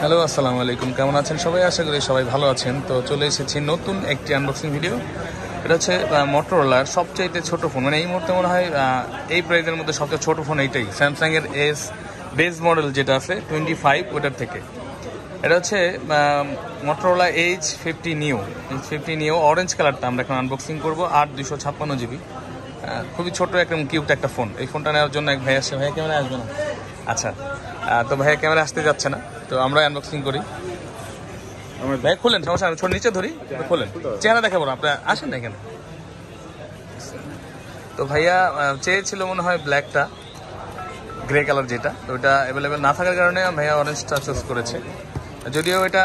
Hello, আসসালামু আলাইকুম। কেমন আছেন সবাই? আশা করি সবাই ভালো আছেন। তো চলে এসেছি নতুন একটি আনবক্সিং ভিডিও। এটা হচ্ছে মোটরোলার সবচাইতে ছোট ফোন, মানে এই মুহূর্তে মনে হয় এই প্রাইজের মধ্যে সবচেয়ে ছোট ফোন এইটাই, স্যামসাংয়ের এস বেস মডেল যেটা আছে 25 ওটার থেকে। এটা হচ্ছে Motorola H50 new. H50 new orange কালারটা আমরা এখন আনবক্সিং করবো। 8 256 GB, খুবই ছোট একদম কিউট একটা ফোন। এই ফোনটা নেওয়ার জন্য এক ভাই আসছে। ভাইয়া ক্যামেরা আসবে না? আচ্ছা, তো ভাইয়া ক্যামেরা আসতে যাচ্ছে না, তো আমরা আনবক্সিং করি। ভাই খুলেন, সমস্যা আমি ছোট নিচে ধরি, খুলেন, চেহারা দেখাবো না, আপনার আসেন না এখানে। তো ভাইয়া চেয়েছিল মনে হয় ব্ল্যাকটা, গ্রে কালার যেটা, তো ওটা অ্যাভেলেবেল না থাকার কারণে ভাইয়া অরেঞ্জটা চুজ করেছে। যদিও এটা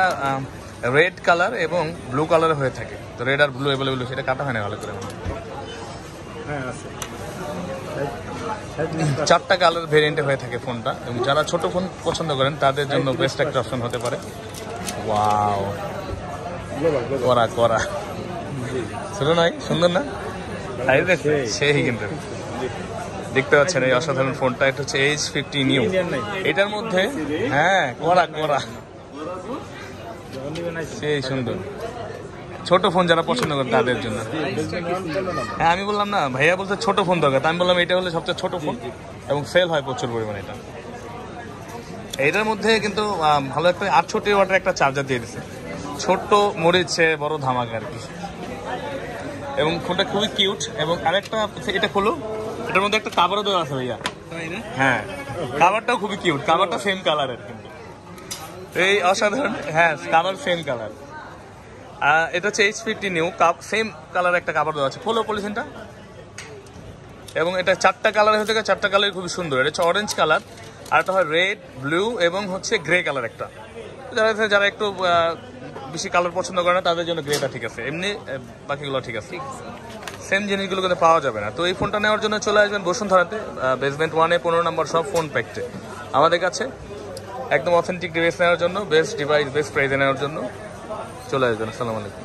রেড কালার এবং ব্লু কালার হয়ে থাকে, তো রেড আর ব্লু অ্যাভেলেবেল, সেটা কাটা হয় না ভালো করে। চারটা কালার ভেরিয়েন্টে হয়ে থাকে ফোনটা, এবং যারা ছোট ফোন পছন্দ করেন তাদের জন্য বেস্ট একটা অপশন হতে পারে। ওয়াও, করা করা ছোট নয়, সুন্দর না? সেই কিন্তু দেখতে পাচ্ছেন এই অসাধারণ ফোনটা। এটা হচ্ছে H50 নিউ। এটার মধ্যে হ্যাঁ করা করা সেই সুন্দর। ছোট ফোন যারা পছন্দ করে তাদের জন্য। হ্যাঁ, আমি বললাম না, ভাইয়া বলতে ছোট ফোন দরকার, আমি বললাম এটা হলে সবচেয়ে ছোট ফোন এবং সেল হয় প্রচুর পরিমাণে। এটার মধ্যে কিন্তু ভালো একটা 68 ওয়াটের একটা চার্জার দিয়ে দিচ্ছে। ছোট্ট মরিচে বড় ধামাকা আর কি। এবং ফোনটা খুবই কিউট। এবং আরেকটা এটা খোলো, এটার মধ্যে একটা কাভারও দেওয়া আছে ভাইয়া। হ্যাঁ, কাভারটাও খুবই কিউট, কাভারটা সেম কালারের কিন্তু এই অসাধারণ। হ্যাঁ, কাভার সেম কালার। এটা হচ্ছে H50 নিউ, সেম কালার একটা কাভার দেওয়া আছে। খোলো পলিথিনটা। এবং এটা চারটা কালার হয়ে থাকে, চারটা কালার খুবই সুন্দর। এটা হচ্ছে অরেঞ্জ কালার, আর একটা হয় রেড, ব্লু এবং হচ্ছে গ্রে কালার একটা। যারা একটু বেশি কালার পছন্দ করে না তাদের জন্য গ্রেটা ঠিক আছে, এমনি বাকিগুলো ঠিক আছে। সেম জিনিসগুলো কিন্তু পাওয়া যাবে না। তো এই ফোনটা নেওয়ার জন্য চলে আসবেন বসুন্ধরাতে, বেসমেন্ট 1-এ 15 নম্বর সব ফোন প্যাক্টে আমাদের কাছে। একদম অথেন্টিক ডিভাইস নেওয়ার জন্য, বেস্ট ডিভাইস বেস্ট প্রাইসে নেওয়ার জন্য চলে আসবেন। আসসালামু আলাইকুম।